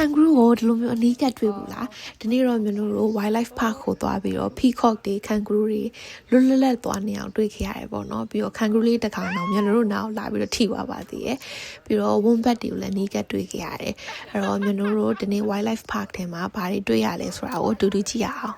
kangaroo ကိုဒီလိုမျိုးအနီးကပ်တွေ့ဘူးလားဒီနေ့တော့မျိုးတို့ wildlife park ကိုသွားပြီးတော့ peacock တွေ kangaroo တွေလွတ်လပ်သွားနေအောင်တွေ့ခဲ့ရတယ်ပေါ့နော်ပြီးတော့ kangaroo လေးတစ်ခါတော့မျိုးတို့နောက်လာပြီးတော့ထိသွားပါသေးတယ်ပြီးတော့ wombat တွေကိုလည်းအနီးကပ်တွေ့ခဲ့ရတယ်အဲ့တော့မျိုးတို့ဒီနေ့ wildlife park ထဲမှာဘာတွေတွေ့ရလဲဆိုတာကိုတူတူကြည့်ရအောင်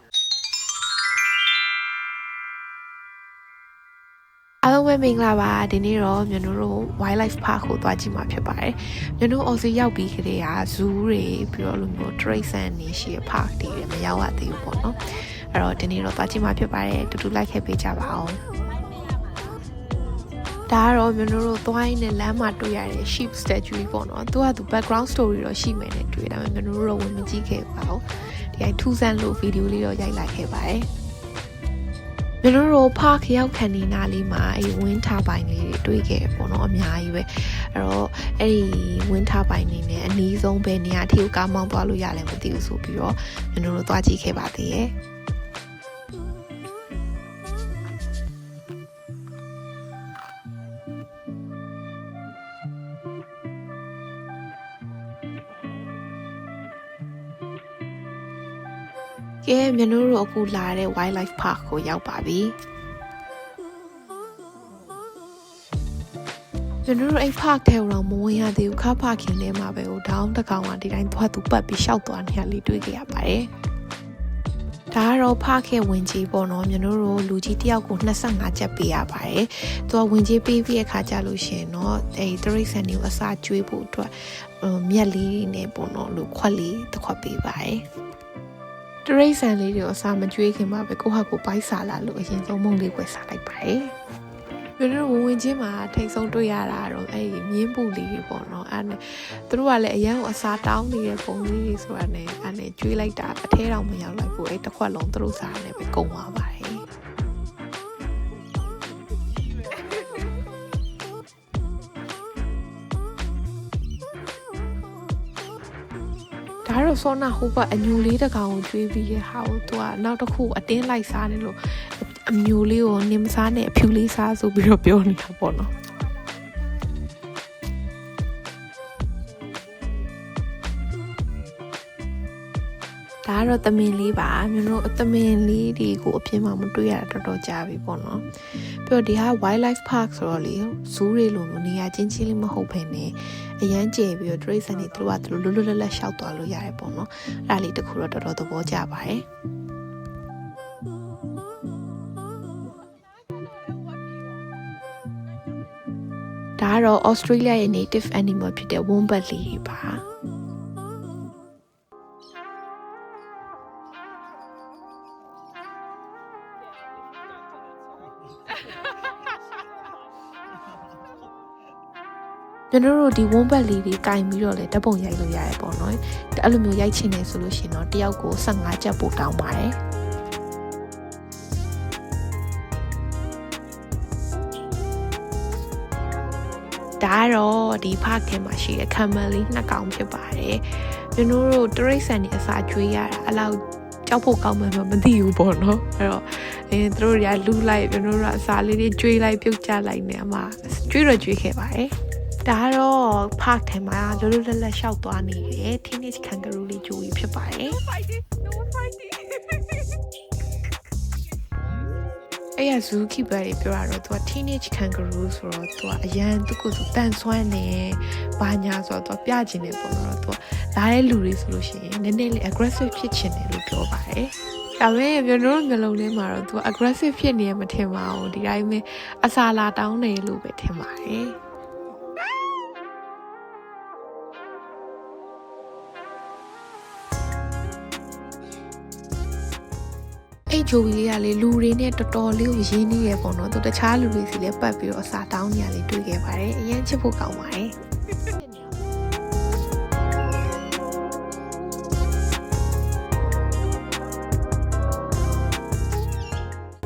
အားလုံးပဲမင်္ဂလာပါဒီနေ့တော့မြန်တို့ wildlife park ကိုသွားကြည့်မှာဖြစ်ပါတယ်မြန်တို့ အော်စီရောက်ပြီးခရေက zoo တွေပြီးတော့လိုမျိုး trace နေရှိ park တွေမရောက်ရသေးဘူးပေါ့နော်အဲ့တော့ဒီနေ့တော့သွားကြည့်မှာဖြစ်ပါတယ်တူတူလိုက်ခဲ့ပေးကြပါအောင်ဒါကတော့မြန်တို့သွားရင်းနဲ့လမ်းမှာတွေ့ရတဲ့ sheep statue ပေါ့နော်သူကသူ background story တော့ရှိမယ်နဲ့တွေ့ဒါပေမဲ့မြန်တို့တော့ဝင်မကြည့်ခဲ့ပါဘူးဒီအထူးဆန်းလို့ဗီဒီယိုလေးတော့ရိုက်လိုက်ခဲ့ပါတယ်ကျွန်တော်တို့ park ရောက်ခံနေနာလေးမှာအဲ wind turbine လေးတွေတွေ့ခဲ့ပေါ့နော်အများကြီးပဲအဲ့တော့အဲ့ဒီ wind turbine နေနဲ့အနည်းဆုံးပဲနေရာထိကိုကားမောင်းသွားလို့ရလဲမသိဘူးဆိုပြီးတော့ကျွန်တော်တို့သွားကြည့်ခဲ့ပါသေးရဲ့ကဲမြန်တို့အခုလာတဲ့ wildlife park ကိုရောက်ပါပြီကျွန်တော်တို့အဲ့ park ထဲတော့မဝင်ရသေးဘူးခါ parking ထဲမှာပဲဟိုဒေါင်းတစ်ကောင်ကဒီတိုင်းသွားသူပတ်ပြီးရှောက်သွားနေရလေးတွေ့ခဲ့ရပါတယ်ဒါကတော့ park ရဲ့ဝင်ကြီးပေါ့နော်ကျွန်တော်တို့လူကြီးတယောက်ကို25ကျပ်ပေးရပါတယ်သူကဝင်ကြီးပေးပြီးအခါကျလို့ရှိရင်တော့အဲ့တရိတ်ဆန်တွေကိုအစာကျွေးဖို့အတွက်မြက်လေးတွေနဲ့ပေါ့နော်လို့ခွက်လေးတစ်ခွက်ပေးပါတယ်တရိတ်ဆန်လေးတွေကိုအစာမကျွေးခင်မှာပဲကိုယ့်ဟာကိုပိုက်စားလာလို့အရင်ဆုံးမုံလေးွယ်စားလိုက်ပါတယ်ကျွန်တော်ဝင်ချင်းမှာထိတ်ဆုံးတွေ့ရတာတော့အဲ့ဒီမြင်းပူလေးတွေပေါ့နော်အဲ့နဲ့သူတို့ကလည်းအရန်ကိုအစာတောင်းနေတဲ့ပုံလေးတွေဆိုတာနဲ့အဲ့နဲ့ကျွေးလိုက်တာအထဲတော့မရောက်လိုက်ဘူးအဲ့တစ်ခွက်လုံးသူတို့စားနေပဲကုန်သွားပါတယ်ဒါတော့ဆောနာဟိုကအညိုလေးတစ်ကောင်ကိုကျွေးပြီးရဲ့ဟာကိုသူကနောက်တစ်ခုအတင်းလိုက်စားနေလို့အမျိုးလေးကိုနင်းမစားနဲ့အဖြူလေးစားဆိုပြီးတော့ပြောနေတာပေါ့နော်ဒါကတော့သမင်လေးပါမျိုးတို့သမင်လေးတွေကိုအပြင်မှာမတွေ့ရတာတော်တော်ကြာပြီပေါ့နော်ပြီးတော့ဒီဟာ wildlife park ဆိုတော့လေ zoo တွေလိုမျိုးနေရာချင်းချင်းလေးမဟုတ်ဘဲနဲ့အရန်ကျယ်ပြီးတော့ trace တွေသူတို့ကလွတ်လွတ်လပ်လပ်ရှောက်သွားလို့ရတယ်ပေါ့နော်အဲ့ဒါလေးတခုတော့တော်တော်သဘောကျပါတယ်ဒါကတော့ Australia ရဲ့ native animal ဖြစ်တဲ့ wombat လေးပါကျွန်တော်တို့ဒီ wombat လေးတွေကင်ပြီးတော့လေဓာတ်ပုံရိုက်လို့ရတယ်ပေါ့နော်အဲ့လိုမျိုးရိုက်ချင်တယ်ဆိုလို့ရှိရင်တော့တယောက်ကို15ကျပ်ပို့တောင်းပါတယ်ဒါကတော့ဒီ park ထဲမှာရှိတဲ့ camel လေး2ကောင်ဖြစ်ပါတယ်ကျွန်တော်တို့တရိတ်ဆန်နေအစာကျွေးရတာအဲ့လောက်ကြောက်ဖို့ကောင်းမှမသိဘူးပေါ့နော်အဲ့တော့သူတို့တွေကလူလိုက်ကျွန်တော်တို့ကအစာလေးတွေကျွေးလိုက်ပြုတ်ကျလိုက်နေအမှကျွေးခဲ့ပါတယ်ဒါကတော့ park ထဲမှာလွတ်လွတ်လပ်လပ်ရှောက်သွားနေတဲ့ teenage kangaroo လေးဂျိုကြီးဖြစ်ပါတယ်အဲ့ရ zookeeper တွေပြောတာတော့သူက teenage kangaroo ဆိုတော့သူကအရန်သူ့ကိုယ်သူတန်ဆွမ်းနေဘာညာဆိုတော့သူပြချင်တယ်ပေါ့နော်သူကလာတဲ့လူတွေဆိုလို့ရှိရင်နည်းနည်းလေး aggressive ဖြစ်ချင်တယ်လို့ပြောပါတယ်ဒါပေမဲ့ကျွန်တော်တို့မျိုးလုံးလေးမှာတော့သူ aggressive ဖြစ်နေရမထင်ပါဘူးဒီတိုင်းပဲအစာလာတောင်းတယ်လို့ပဲထင်ပါတယ်အဲ့ဂျိုဘီလေးကလေလူတွေနဲ့တော်တော်လေးကိုရင်းနှီးရပေါ့နော်သူတခြားလူတွေစီလည်းပတ်ပြီးတော့အစာတောင်းနေရလေးတွေ့ခဲ့ပါတယ်အရင်ချစ်ဖို့ကောင်းပါတယ်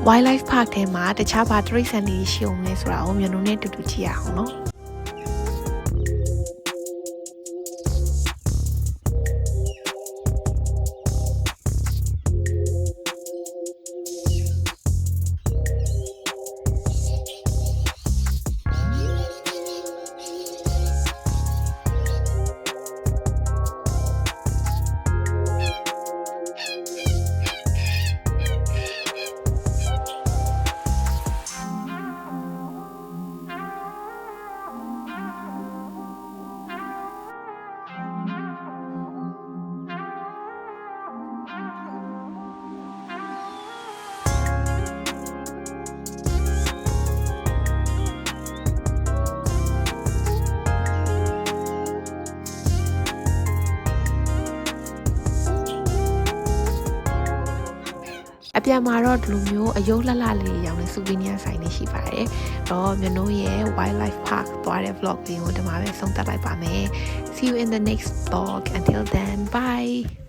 wildlife park ထဲမှာတခြားဘာတရိတ်ဆန်တွေရှိအောင်လဲဆိုတာကိုမျိုးလုံးနဲ့တူတူကြည့်ရအောင်နော် ပြန်မှာတော့ဒီလိုမျိုးအယုတ်လှလှလေးရောင်းနေ souvenir ဆိုင်လေးရှိပါတယ်တော့မြန်တို့ရဲ့ wildlife park သွားတဲ့ vlog လေးကိုဒီမှာပဲဆုံးသက်လိုက်ပါမယ် see you in the next vlog until then bye